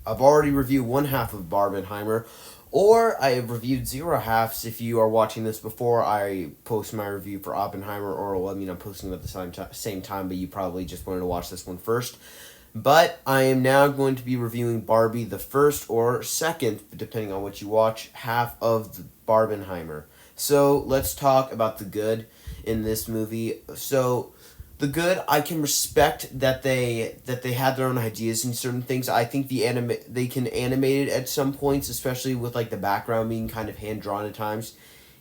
I've already reviewed one half of Barbenheimer, or I have reviewed zero halves. If you are watching this before I post my review for Oppenheimer, or well, I mean, I'm posting them at the same time, but you probably just wanted to watch this one first. But I am now going to be reviewing Barbie, the first or second, depending on what you watch, half of the Barbenheimer. So let's talk about the good in this movie. So the good, I can respect that they had their own ideas in certain things. I think they can animate it at some points, especially with like the background being kind of hand drawn at times,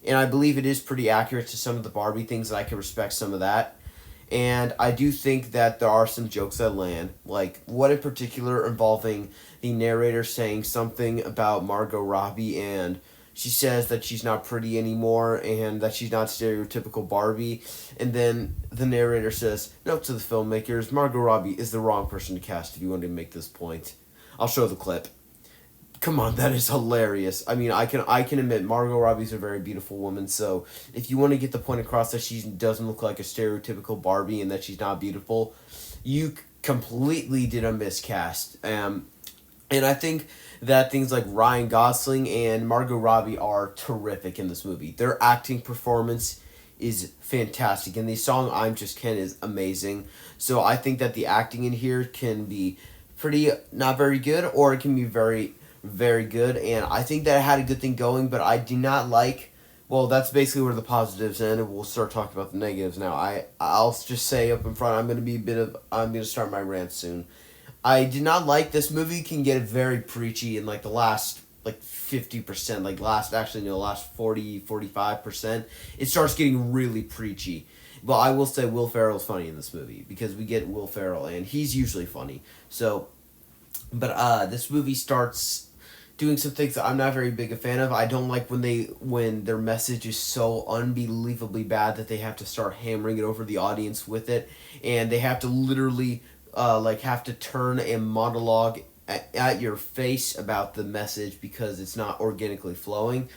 and I believe it is pretty accurate to some of the Barbie things. And I can respect some of that. And I do think that there are some jokes that land, like one in particular involving the narrator saying something about Margot Robbie, and she says that she's not pretty anymore and that she's not stereotypical Barbie. And then the narrator says, "Note to the filmmakers, Margot Robbie is the wrong person to cast if you want to make this point." I'll show the clip. Come on, that is hilarious. I mean, I can admit Margot Robbie's a very beautiful woman. So if you want to get the point across that she doesn't look like a stereotypical Barbie and that she's not beautiful, you completely did a miscast. And I think that things like Ryan Gosling and Margot Robbie are terrific in this movie. Their acting performance is fantastic, and the song "I'm Just Ken" is amazing. So I think that the acting in here can be pretty not very good, or it can be very very good, and I think that it had a good thing going, but I do not like. Well, that's basically where the positives end, and we'll start talking about the negatives now. I'll just say up in front, I'm gonna start my rant soon. I did not like this movie. Can get very preachy in like the last like 50%, like last actually no last 40 45%. It starts getting really preachy. But I will say Will Ferrell's funny in this movie because we get Will Ferrell and he's usually funny. So, but this movie starts doing some things that I'm not very big a fan of. I don't like when their message is so unbelievably bad that they have to start hammering it over the audience with it, and they have to literally like have to turn and monologue at your face about the message because it's not organically flowing.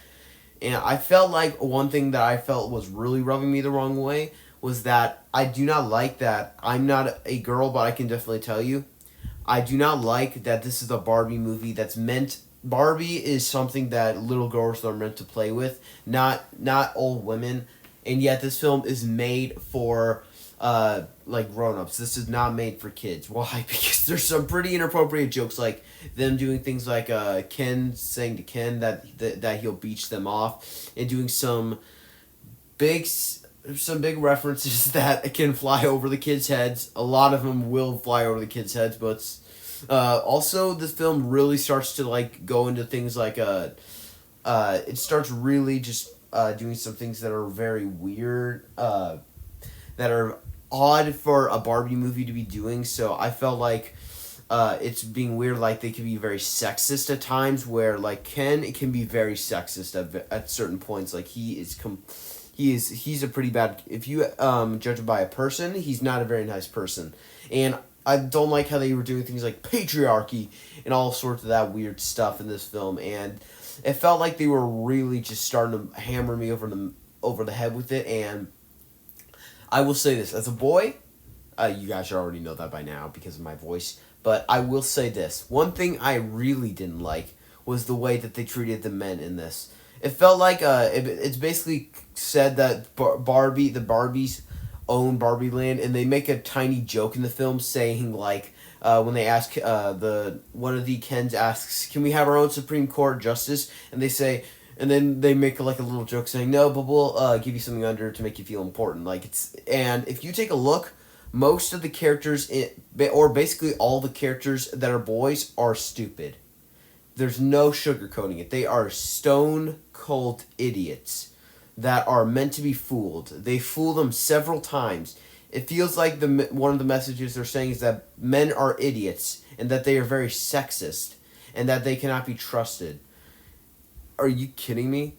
And I felt like one thing that I felt was really rubbing me the wrong way was that I do not like that. I'm not a girl, but I can definitely tell you I do not like that this is a Barbie movie that's meant. Barbie is something that little girls are meant to play with, not old women, and yet this film is made for like grown-ups. This is not made for kids. Why? Because there's some pretty inappropriate jokes, like them doing things like Ken saying to Ken that he'll beach them off, and doing big some big references that can fly over the kids' heads. A lot of them will fly over the kids' heads, but also this film really starts to like go into things like it starts really just doing some things that are very weird, that are odd for a Barbie movie to be doing. So I felt like it's being weird. Like they can be very sexist at times, where like Ken it can be very sexist at certain points. Like he's a pretty bad. If you judge him by a person, he's not a very nice person, and I don't like how they were doing things like patriarchy and all sorts of that weird stuff in this film, and it felt like they were really just starting to hammer me over the head with it. And I will say this as a boy, you guys already know that by now because of my voice, but I will say this: one thing I really didn't like was the way that they treated the men in this. It felt like it's basically said that the Barbies own Barbie Land, and they make a tiny joke in the film saying like when they ask one of the Kens asks, "Can we have our own Supreme Court justice?" and they say. And then they make like a little joke saying, "No, but we'll give you something under to make you feel important." Like and if you take a look, most of the characters or basically all the characters that are boys are stupid. There's no sugarcoating it. They are stone cold idiots that are meant to be fooled. They fool them several times. It feels like one of the messages they're saying is that men are idiots and that they are very sexist and that they cannot be trusted. Are you kidding me?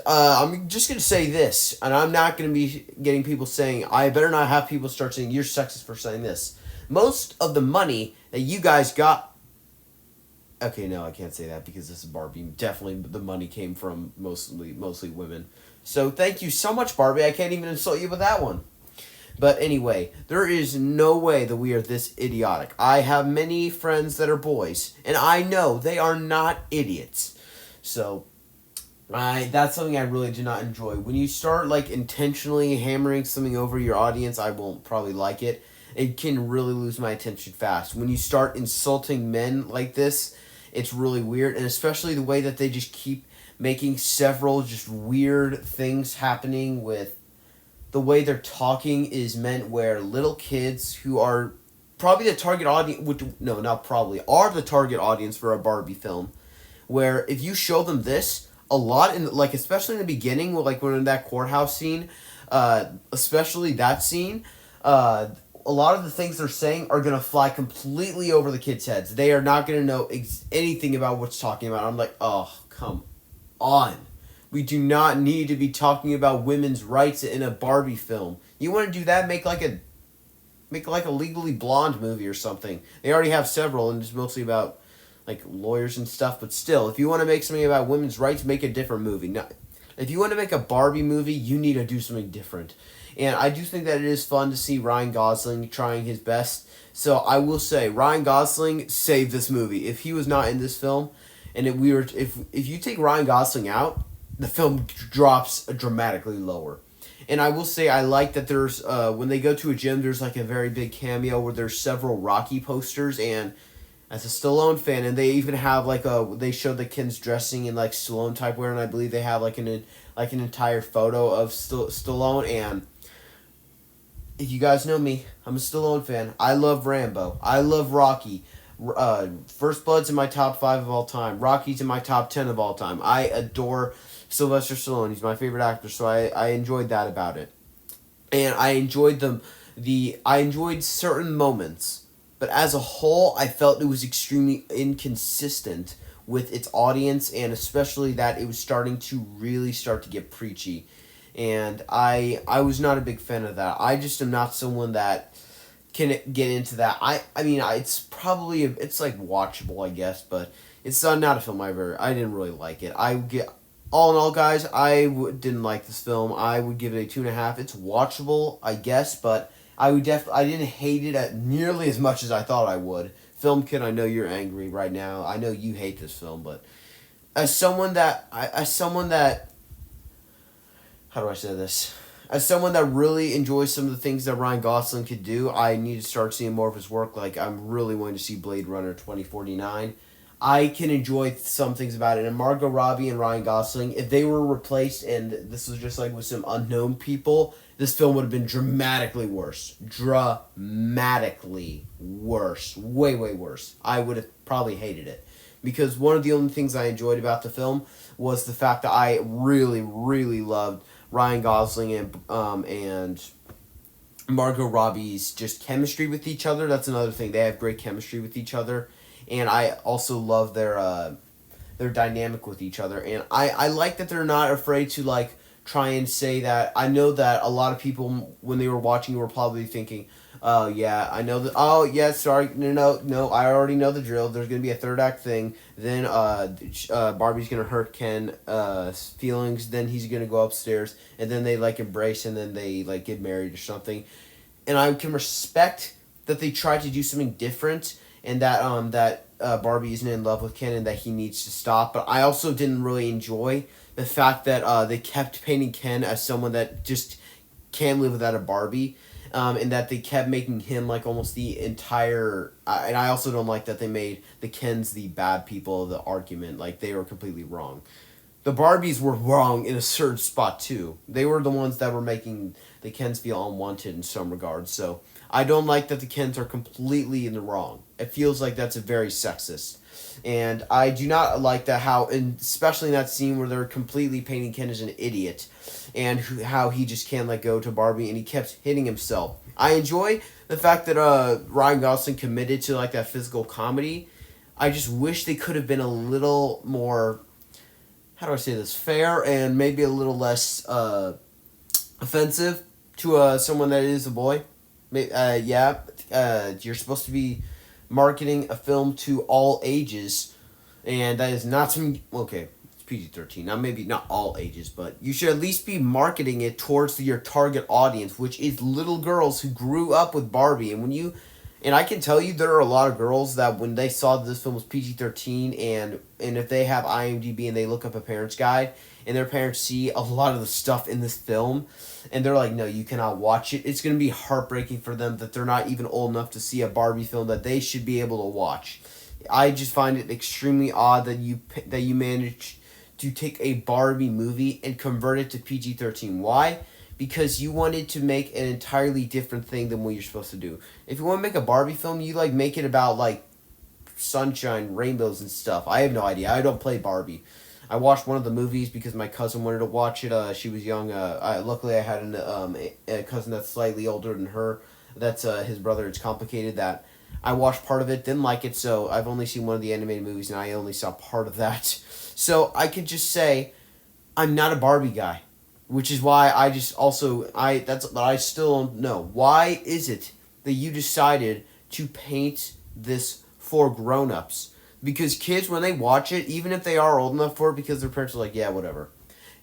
I'm just going to say this, and I'm not going to be getting people saying, I better not have people start saying, you're sexist for saying this. Most of the money that you guys got. Okay, no, I can't say that because this is Barbie. Definitely the money came from mostly women. So thank you so much, Barbie. I can't even insult you with that one. But anyway, there is no way that we are this idiotic. I have many friends that are boys, and I know they are not idiots. So, that's something I really do not enjoy. When you start like intentionally hammering something over your audience, I won't probably like it. It can really lose my attention fast. When you start insulting men like this, it's really weird, and especially the way that they just keep making several just weird things happening with the way they're talking is meant where little kids who are probably the target audience, which, no, not probably, are the target audience for a Barbie film, where if you show them this a lot, in like especially in the beginning, like when in that courthouse scene, especially that scene, a lot of the things they're saying are gonna fly completely over the kids' heads. They are not gonna know anything about what's talking about. I'm like, oh, come on. We do not need to be talking about women's rights in a Barbie film. You want to do that? Make like a Legally Blonde movie or something. They already have several, and it's mostly about like lawyers and stuff. But still, if you want to make something about women's rights, make a different movie. Now, if you want to make a Barbie movie, you need to do something different. And I do think that it is fun to see Ryan Gosling trying his best. So I will say, Ryan Gosling saved this movie. If he was not in this film, and if you take Ryan Gosling out, the film drops dramatically lower. And I will say I like that there's when they go to a gym, there's like a very big cameo where there's several Rocky posters, and as a Stallone fan, and they even have they show the kids dressing in like Stallone type wear, and I believe they have like an entire photo of Stallone. And if you guys know me, I'm a Stallone fan. I love Rambo. I love Rocky. First Blood's in my top 5 of all time. Rocky's in my top 10 of all time. I adore Sylvester Stallone. He's my favorite actor, so I enjoyed that about it. And I enjoyed I enjoyed certain moments, but as a whole, I felt it was extremely inconsistent with its audience, and especially that it was starting to really start to get preachy. And I was not a big fan of that. I just am not someone that can get into that. I mean, it's probably it's like watchable, I guess, but it's not a film I didn't really like it. All in all, guys, didn't like this film. I would give it a 2.5. It's watchable, I guess, but I didn't hate it nearly as much as I thought I would. Film Kid, I know you're angry right now. I know you hate this film, but as someone that how do I say this? As someone that really enjoys some of the things that Ryan Gosling could do, I need to start seeing more of his work. Like, I'm really wanting to see Blade Runner 2049. I can enjoy some things about it. And Margot Robbie and Ryan Gosling, if they were replaced and this was just like with some unknown people, this film would have been dramatically worse. Dramatically worse. Way, way worse. I would have probably hated it. Because one of the only things I enjoyed about the film was the fact that I really, really loved Ryan Gosling and Margot Robbie's just chemistry with each other. That's another thing. They have great chemistry with each other. And I also love their dynamic with each other. And I like that they're not afraid to like try and say that. I know that a lot of people, when they were watching, were probably thinking, oh, yeah, I know that. Oh, yeah, sorry. No, I already know the drill. There's going to be a third act thing. Then Barbie's going to hurt Ken's feelings. Then he's going to go upstairs. And then they, like, embrace and then they, like, get married or something. And I can respect that they tried to do something different and that Barbie isn't in love with Ken and that he needs to stop. But I also didn't really enjoy the fact that they kept painting Ken as someone that just can't live without a Barbie. And that they kept making him like almost the entire... and I also don't like that they made the Kens the bad people of the argument. Like, they were completely wrong. The Barbies were wrong in a certain spot, too. They were the ones that were making the Kens feel unwanted in some regards. So, I don't like that the Kens are completely in the wrong. It feels like that's a very sexist. And I do not like that and especially in that scene where they're completely painting Ken as an idiot. And how he just can't let go to Barbie and he kept hitting himself. I enjoy the fact that Ryan Gosling committed to like that physical comedy. I just wish they could have been a little more, how do I say this, fair and maybe a little less offensive to someone that is a boy. You're supposed to be marketing a film to all ages, and that is not something... Okay, PG-13. Now, maybe not all ages, but you should at least be marketing it towards your target audience, which is little girls who grew up with Barbie. And I can tell you there are a lot of girls that when they saw that this film was PG-13 and if they have IMDb and they look up a parent's guide and their parents see a lot of the stuff in this film and they're like, no, you cannot watch it. It's going to be heartbreaking for them that they're not even old enough to see a Barbie film that they should be able to watch. I just find it extremely odd that you managed to take a Barbie movie and convert it to PG-13. Why? Because you wanted to make an entirely different thing than what you're supposed to do. If you want to make a Barbie film, you make it about sunshine, rainbows and stuff. I have no idea. I don't play Barbie. I watched one of the movies because my cousin wanted to watch it. She was young. Luckily I had a cousin that's slightly older than her. That's his brother. It's complicated that I watched part of it, didn't like it, so I've only seen one of the animated movies, and I only saw part of that. So I could just say I'm not a Barbie guy, which is why I still don't know. Why is it that you decided to paint this for grown-ups? Because kids, when they watch it, even if they are old enough for it, because their parents are like, yeah, whatever.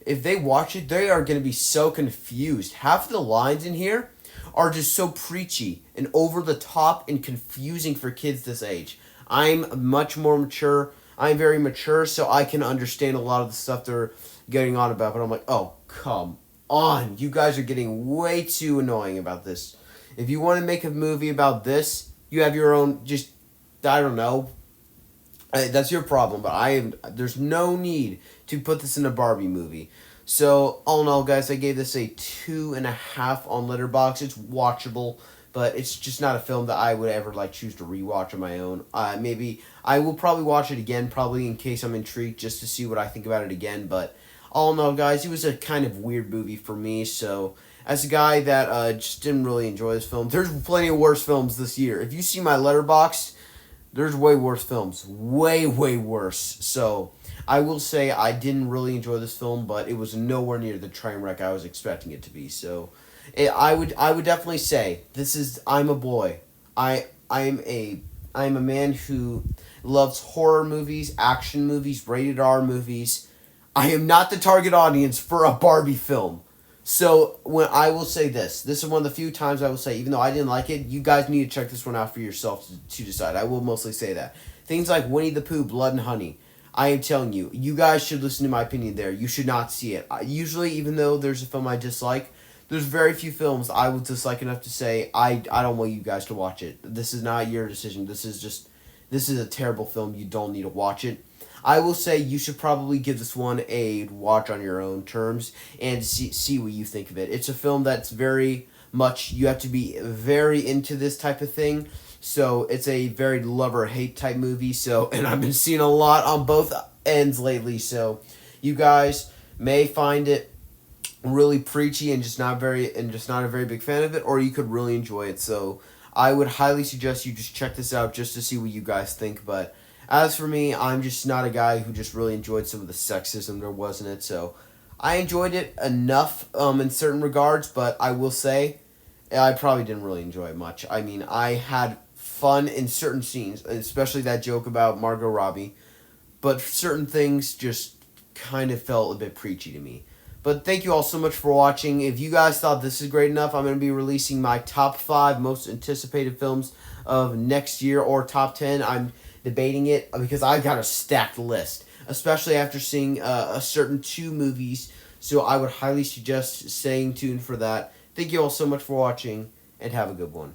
If they watch it, they are going to be so confused. Half of the lines in here are just so preachy and over the top and confusing for kids this age. I'm much more mature. I'm very mature, so I can understand a lot of the stuff they're getting on about. But I'm like, oh, come on. You guys are getting way too annoying about this. If you want to make a movie about this, you have your own, I don't know. That's your problem, but there's no need to put this in a Barbie movie. So, all in all, guys, I gave this a 2.5 on Letterboxd. It's watchable, but it's just not a film that I would ever choose to rewatch on my own. Maybe I will probably watch it again, probably in case I'm intrigued, just to see what I think about it again. But all in all, guys, it was a kind of weird movie for me. So, as a guy that just didn't really enjoy this film, there's plenty of worse films this year. If you see my Letterboxd, there's way worse films. Way, way worse. So, I will say I didn't really enjoy this film, but it was nowhere near the train wreck I was expecting it to be. So, I would definitely say I'm a boy. I'm a man who loves horror movies, action movies, rated R movies. I am not the target audience for a Barbie film. So, when I will say this is one of the few times I will say, even though I didn't like it, you guys need to check this one out for yourself to decide. I will mostly say that. Things like Winnie the Pooh, Blood and Honey. I am telling you, you guys should listen to my opinion there. You should not see it. Usually, even though there's a film I dislike, there's very few films I would dislike enough to say, I don't want you guys to watch it. This is not your decision. This is a terrible film. You don't need to watch it. I will say you should probably give this one a watch on your own terms and see what you think of it. It's a film that's very much, you have to be very into this type of thing. So it's a very love or hate type movie. So, and I've been seeing a lot on both ends lately. So you guys may find it really preachy and just not a very big fan of it, or you could really enjoy it. So I would highly suggest you just check this out just to see what you guys think. But as for me, I'm just not a guy who just really enjoyed some of the sexism there was in it. So I enjoyed it enough in certain regards, but I will say I probably didn't really enjoy it much. I mean, I had fun in certain scenes, especially that joke about Margot Robbie, but certain things just kind of felt a bit preachy to me. But thank you all so much for watching. If you guys thought this is great enough, I'm going to be releasing my top 5 most anticipated films of next year, or top 10. I'm debating it because I've got a stacked list, especially after seeing a certain 2 movies. So I would highly suggest staying tuned for that. Thank you all so much for watching, and have a good one.